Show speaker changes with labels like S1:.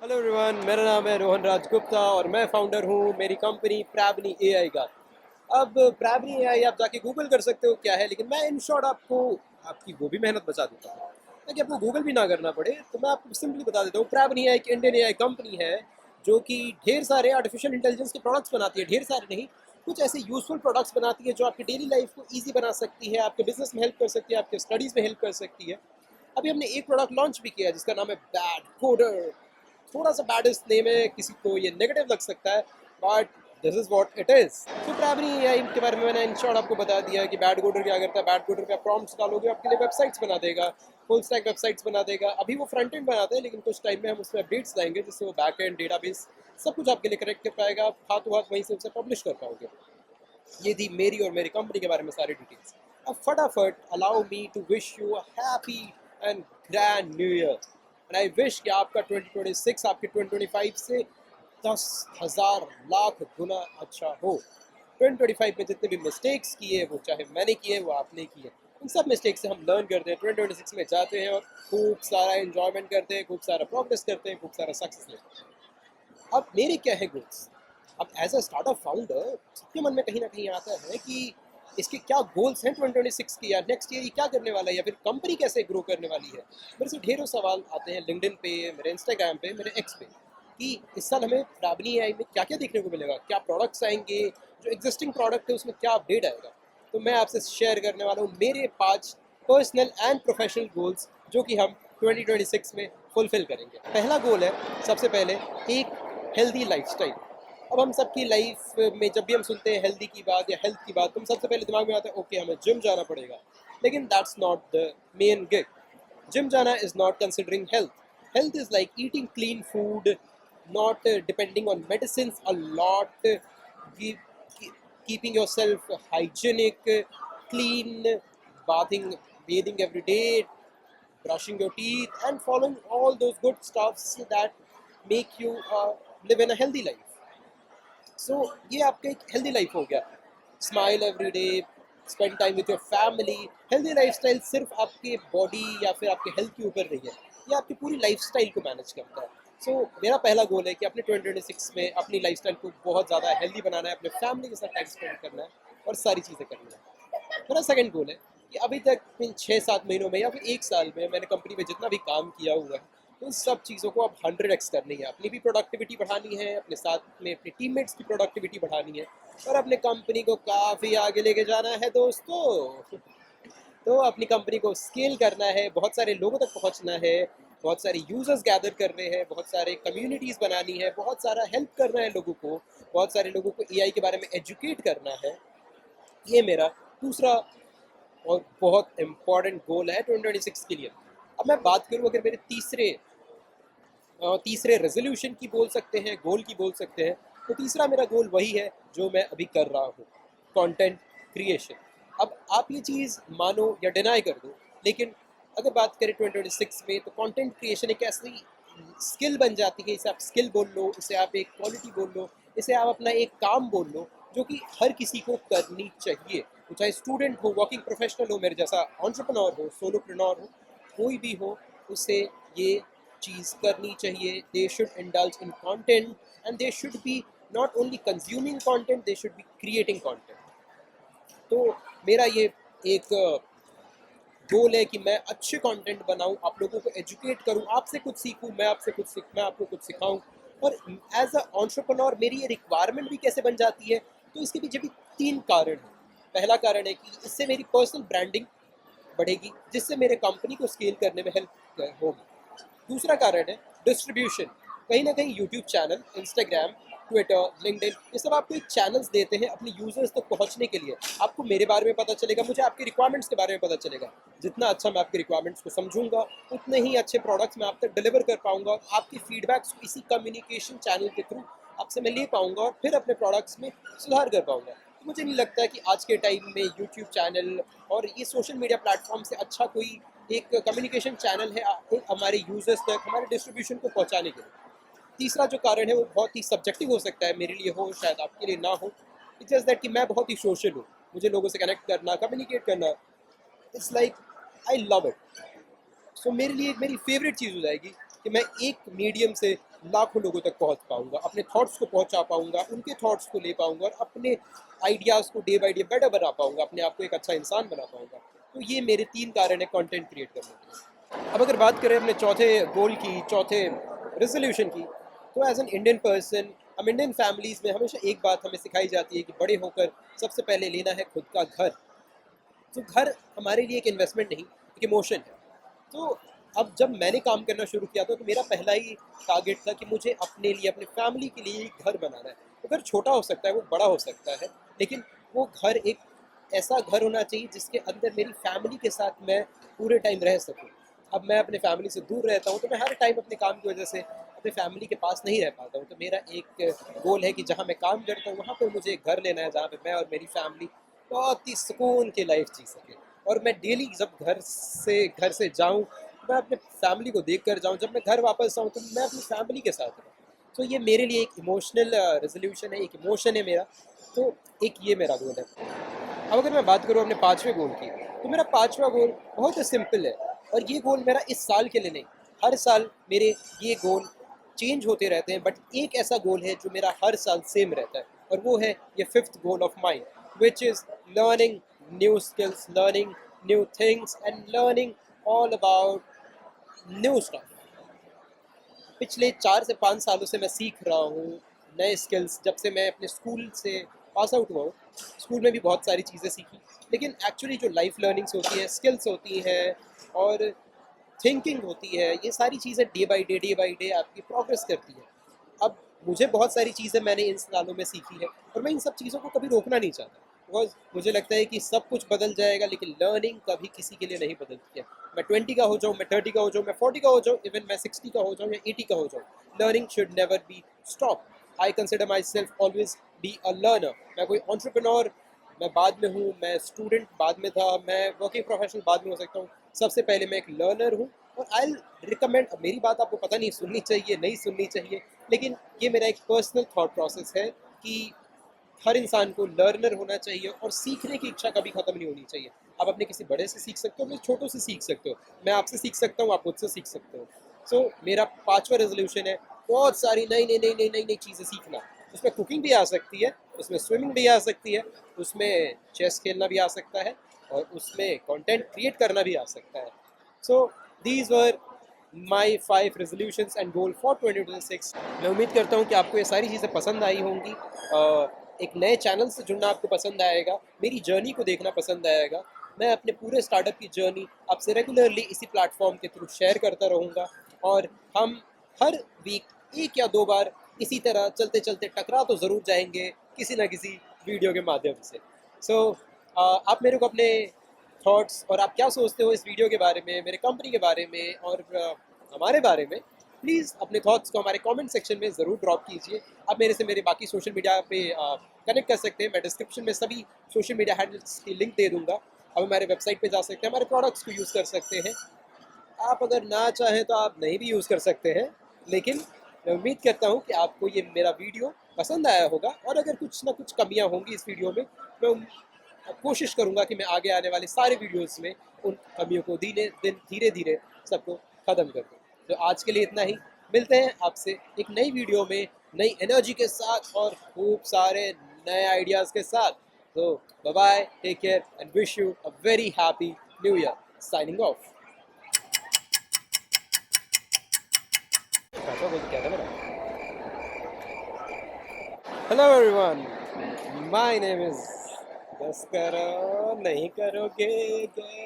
S1: Hello everyone, मेरा नाम है रोहन राज गुप्ता और मैं फाउंडर हूँ मेरी कंपनी प्रावनी एआई का। अब प्रावनी एआई आप जाके गूगल कर सकते हो क्या है, लेकिन मैं इन शॉर्ट आपको आपकी वो भी मेहनत बचा देता हूँ ताकि आपको गूगल भी ना करना पड़े। तो मैं आपको सिंपली बता देता हूँ, प्रावनी एआई एक इंडियन एआई कंपनी है जो कि ढेर सारे आर्टिफिशियल इंटेलिजेंस के प्रोडक्ट्स बनाती है। ढेर सारे नहीं, कुछ ऐसे यूजफुल प्रोडक्ट्स बनाती है जो आपकी डेली लाइफ को ईजी बना सकती है, आपके बिजनेस में हेल्प कर सकती है, आपके स्टडीज़ में हेल्प कर सकती है। अभी हमने एक प्रोडक्ट लॉन्च भी किया जिसका नाम है बैड कोडर। थोड़ा सा बैडेस्ट नेम है, किसी को ये नेगेटिव लग सकता है, but this is what it is. तो प्राइमरी एआई के बारे में मैंने इन शॉर्ट आपको बता दिया कि बैड कोडर क्या करता है। बैड कोडर पे आप प्रॉम्प्ट्स डालोगे, आपके लिए वेबसाइट्स बना देगा, फुल स्टैक वेबसाइट्स बना देगा। अभी वो फ्रंट एंड बनाता है, लेकिन कुछ टाइम में हम उसमें अपडेट्स लाएंगे जिससे वो बैक एंड डेटाबेस सब कुछ आपके लिए करेक्ट कर पाएगा। आप हाथों हाथ वहीं से उसे पब्लिश कर पाओगे। ये थी मेरी और मेरी कंपनी के बारे में सारी डिटेल्स। अब फटाफट allow me to wish you a happy and grand new year. And I wish कि आपका 2026 आपके 2025 से 10,000 लाख गुना अच्छा हो। 2025 में जितने भी मिस्टेक्स किए, वो चाहे मैंने किए वो आपने किए, उन सब मिस्टेक्स से हम लर्न करते हैं। 2026 में जाते हैं और खूब सारा एंजॉयमेंट करते हैं, खूब सारा प्रोग्रेस करते हैं, खूब सारा सक्सेस लेते हैं। अब मेरे क्या है गोल्स? अब एज अ स्टार्टअप फाउंडर सबके मन में कहीं ना कहीं आता है कि इसके क्या गोल्स हैं 2026 की, या नेक्स्ट ईयर ये क्या करने वाला है, या फिर कंपनी कैसे ग्रो करने वाली है। मेरे से ढेरों सवाल आते हैं लिंक्डइन पे, मेरे इंस्टाग्राम पे, मेरे एक्स पे, कि इस साल हमें प्रावनी एआई में क्या क्या देखने को मिलेगा, क्या प्रोडक्ट्स आएंगे, जो एग्जिस्टिंग प्रोडक्ट है उसमें क्या अपडेट आएगा। तो मैं आपसे शेयर करने वाला हूँ मेरे 5 पर्सनल एंड प्रोफेशनल गोल्स जो कि हम 2026 में फुलफिल करेंगे। पहला गोल है, सबसे पहले, एक हेल्दी लाइफस्टाइल। अब हम सबकी लाइफ में जब भी हम सुनते हैं हेल्दी की बात या हेल्थ की बात, तो हम सबसे पहले दिमाग में आता है ओके हमें जिम जाना पड़ेगा। लेकिन that's not the main gig. Gym जाना is not considering health. Health is like eating clean food, not depending on medicines a lot, keeping yourself hygienic, clean, bathing every day, brushing your teeth, and following all those good stuffs that make you live in a healthy life. So ये आपका एक healthy life हो गया। Smile every day, spend time with your family. Healthy lifestyle सिर्फ आपके body या फिर आपके हेल्थ के ऊपर नहीं है, ये आपकी पूरी लाइफस्टाइल को मैनेज करता है। सो मेरा पहला गोल है कि अपने 2026 में अपनी लाइफस्टाइल को बहुत ज़्यादा हेल्दी बनाना है, अपने फैमिली के साथ टाइम स्पेंड करना है और सारी चीज़ें करनी है। मेरा सेकंड गोल है कि अभी तक इन 6-7 महीनों में या फिर एक साल में मैंने कंपनी में जितना भी काम किया हुआ है, उन सब चीज़ों को अब 100x करनी है। अपनी भी प्रोडक्टिविटी बढ़ानी है, अपने साथ में अपने टीममेट्स की प्रोडक्टिविटी बढ़ानी है, और अपने कंपनी को काफ़ी आगे लेके जाना है दोस्तों। तो अपनी कंपनी को स्केल करना है, बहुत सारे लोगों तक पहुंचना है, बहुत सारे यूजर्स गैदर करने हैं, बहुत सारे कम्युनिटीज़ बनानी है, बहुत सारा हेल्प करना है लोगों को, बहुत सारे लोगों को एआई के बारे में एजुकेट करना है। ये मेरा दूसरा और बहुत इम्पॉर्टेंट गोल है 2026 के लिए। अब मैं बात करूँ अगर मेरे तीसरे रेजोल्यूशन की बोल सकते हैं, गोल की बोल सकते हैं, तो तीसरा मेरा गोल वही है जो मैं अभी कर रहा हूँ, कंटेंट क्रिएशन। अब आप ये चीज़ मानो या डिनाई कर दो, लेकिन अगर बात करें 2026 में, तो कंटेंट क्रिएशन एक ऐसी स्किल बन जाती है। इसे आप स्किल बोल लो, इसे आप एक क्वालिटी बोल लो, इसे आप अपना एक काम बोल लो, जो कि हर किसी को करनी चाहिए। वो चाहे स्टूडेंट हो, वर्किंग प्रोफेशनल हो, मेरे जैसा एंटरप्रेन्योर हो, सोलोप्रेन्योर हो, कोई भी हो, उसे ये चीज़ करनी चाहिए। They should indulge in content and they should be not only consuming content, they should be creating content. तो मेरा ये एक गोल है कि मैं अच्छे कंटेंट बनाऊं, आप लोगों को एजुकेट करूं, आपसे कुछ सीखूं, मैं आपको कुछ सिखाऊं। और एज अ एंटरप्रेन्योर मेरी ये रिक्वायरमेंट भी कैसे बन जाती है, तो इसके पीछे भी 3 कारण हैं। पहला कारण है कि इससे मेरी पर्सनल ब्रांडिंग बढ़ेगी, जिससे मेरे कंपनी को स्केल करने में हेल्प होगी। दूसरा कारण है डिस्ट्रीब्यूशन। कहीं ना कहीं YouTube channel, Instagram, Twitter, LinkedIn, ये सब आपको एक चैनल्स देते हैं अपने यूजर्स तक पहुंचने के लिए। आपको मेरे बारे में पता चलेगा, मुझे आपके रिक्वायरमेंट्स के बारे में पता चलेगा। जितना अच्छा मैं आपके रिक्वायरमेंट्स को समझूंगा, उतने ही अच्छे प्रोडक्ट्स मैं आप तक डिलीवर कर पाऊंगा। आपकी फीडबैक्स को इसी कम्युनिकेशन चैनल के थ्रू आपसे मैं ले पाऊंगा और फिर अपने प्रोडक्ट्स में सुधार कर पाऊंगा। तो मुझे नहीं लगता कि आज के टाइम में यूट्यूब चैनल और ये सोशल मीडिया प्लेटफॉर्म से अच्छा कोई एक कम्युनिकेशन चैनल है एक हमारे यूजर्स तक, हमारे डिस्ट्रीब्यूशन को पहुंचाने के लिए। तीसरा जो कारण है वो बहुत ही सब्जेक्टिव हो सकता है, मेरे लिए हो, शायद आपके लिए ना हो। इट्स जस्ट दैट कि मैं बहुत ही सोशल हूँ, मुझे लोगों से कनेक्ट करना, कम्युनिकेट करना, it's like I love it. So मेरे लिए एक मेरी फेवरेट चीज़ हो जाएगी कि मैं एक मीडियम से लाखों लोगों तक पहुंच पाऊंगा, अपने थॉट्स को पहुंचा पाऊंगा, उनके थॉट्स को ले पाऊंगा और अपने आइडियाज़ को डे बाय डे बेटर बना पाऊंगा, अपने आप को एक अच्छा इंसान बना पाऊंगा। तो ये मेरे 3 कारण है कंटेंट क्रिएट करने के। अब अगर बात करें अपने चौथे गोल की, चौथे रेजोल्यूशन की, तो एज एन इंडियन पर्सन, हम इंडियन फैमिलीज़ में हमेशा एक बात हमें सिखाई जाती है कि बड़े होकर सबसे पहले लेना है खुद का घर। तो घर हमारे लिए एक इन्वेस्टमेंट नहीं, एक इमोशन है। तो अब जब मैंने काम करना शुरू किया था तो मेरा पहला ही टारगेट था कि मुझे अपने लिए, अपनी फैमिली के लिए एक घर बनाना है। वो घर छोटा हो सकता है, वो बड़ा हो सकता है, लेकिन वो घर एक ऐसा घर होना चाहिए जिसके अंदर मेरी फैमिली के साथ मैं पूरे टाइम रह सकूँ। अब मैं अपने फैमिली से दूर रहता हूँ तो मैं हर टाइम अपने काम की वजह से अपने फैमिली के पास नहीं रह पाता हूँ। तो मेरा एक गोल है कि जहाँ मैं काम करता हूँ वहाँ पर मुझे एक घर लेना है जहाँ पे मैं और मेरी फैमिली बहुत ही सुकून की लाइफ जी सके। और मैं डेली जब घर से जाऊँ, मैं अपने फैमिली को देख कर जाऊँ, जब मैं घर वापस आऊँ तो मैं अपनी फैमिली के साथ रहूँ। तो ये मेरे लिए एक इमोशनल रेजोल्यूशन है, एक इमोशन है मेरा। तो एक ये मेरा गोल है। अब अगर मैं बात करूँ अपने 5वें गोल की, तो मेरा 5वां गोल बहुत ही सिंपल है और ये गोल मेरा इस साल के लिए नहीं, हर साल मेरे ये गोल चेंज होते रहते हैं, बट एक ऐसा गोल है जो मेरा हर साल सेम रहता है और वो है ये 5th goal of mind, which is learning new skills, learning new things and learning all about new stuff. पिछले 4 से 5 सालों से मैं सीख रहा हूँ नए स्किल्स। जब से मैं अपने स्कूल से पास आउट हुआ हूँ, स्कूल में भी बहुत सारी चीज़ें सीखी, लेकिन एक्चुअली जो लाइफ लर्निंग्स होती है, स्किल्स होती हैं और थिंकिंग होती है, ये सारी चीज़ें डे बाई डे आपकी प्रोग्रेस करती है। अब मुझे बहुत सारी चीज़ें मैंने इन सालों में सीखी है और मैं इन सब चीज़ों को कभी रोकना नहीं चाहता, बिकॉज मुझे लगता है कि सब कुछ बदल जाएगा लेकिन लर्निंग कभी किसी के लिए नहीं बदलती है। मैं 20 का हो जाऊँ, मैं 30 का हो जाऊँ, मैं 40 का हो जाऊँ, इवन मैं 60 का हो जाऊँ या 80 का हो जाऊँ, learning should never be stop. I consider my self always be a learner. मैं कोई ऑन्टरप्रेन्योर मैं बाद में हूँ, मैं स्टूडेंट बाद में था, मैं वर्किंग प्रोफेशनल बाद में हो सकता हूँ, सबसे पहले मैं एक लर्नर हूँ। और आई रिकमेंड, मेरी बात आपको पता नहीं सुननी चाहिए नहीं सुननी चाहिए, लेकिन ये मेरा एक पर्सनल थॉट प्रोसेस है कि हर इंसान को लर्नर होना चाहिए और सीखने की इच्छा कभी ख़त्म नहीं होनी चाहिए। आप अपने किसी बड़े से सीख सकते हो, अपने छोटों से सीख सकते हो, मैं आपसे सीख सकता हूँ, आप मुझसे सीख सकते हो। सो मेरा 5वां रेजोल्यूशन है बहुत सारी नई चीज़ें सीखना। उसमें कुकिंग भी आ सकती है, उसमें स्विमिंग भी आ सकती है, उसमें चेस खेलना भी आ सकता है और उसमें कंटेंट क्रिएट करना भी आ सकता है। So these were my 5 resolutions and goal for 2026। मैं उम्मीद करता हूँ कि आपको ये सारी चीज़ें पसंद आई होंगी। एक नए चैनल से जुड़ना आपको पसंद आएगा, मेरी जर्नी को देखना पसंद आएगा। मैं अपने पूरे स्टार्टअप की जर्नी आपसे रेगुलरली इसी प्लेटफॉर्म के थ्रू शेयर करता रहूँगा और हम हर वीक 1 या 2 बार इसी तरह चलते चलते टकरा तो ज़रूर जाएंगे किसी ना किसी वीडियो के माध्यम से। सो आप मेरे को अपने थॉट्स और आप क्या सोचते हो इस वीडियो के बारे में, मेरे कंपनी के बारे में और हमारे बारे में, प्लीज़ अपने थॉट्स को हमारे कमेंट सेक्शन में ज़रूर ड्रॉप कीजिए। आप मेरे से मेरे बाकी सोशल मीडिया पे कनेक्ट कर सकते हैं, मैं डिस्क्रिप्शन में सभी सोशल मीडिया हैंडल्स की लिंक दे दूँगा। आप हमारे वेबसाइट पे जा सकते हैं, हमारे प्रोडक्ट्स को यूज़ कर सकते हैं। आप अगर ना चाहें तो आप नहीं भी यूज़ कर सकते हैं, लेकिन मैं उम्मीद करता हूँ कि आपको ये मेरा वीडियो पसंद आया होगा और अगर कुछ ना कुछ कमियाँ होंगी इस वीडियो में, मैं कोशिश करूँगा कि मैं आगे आने वाले सारे वीडियोज़ में उन कमियों को धीरे धीरे सबको ख़त्म कर दूँ। तो आज के लिए इतना ही, मिलते हैं आपसे एक नई वीडियो में नई एनर्जी के साथ और खूब सारे नए आइडियाज़ के साथ। तो bye bye, take care and wish you a very happy new year. Signing off. ऐसा बोल क्या था मेरा? Hello everyone, my name is, बस करो नहीं करोगे गे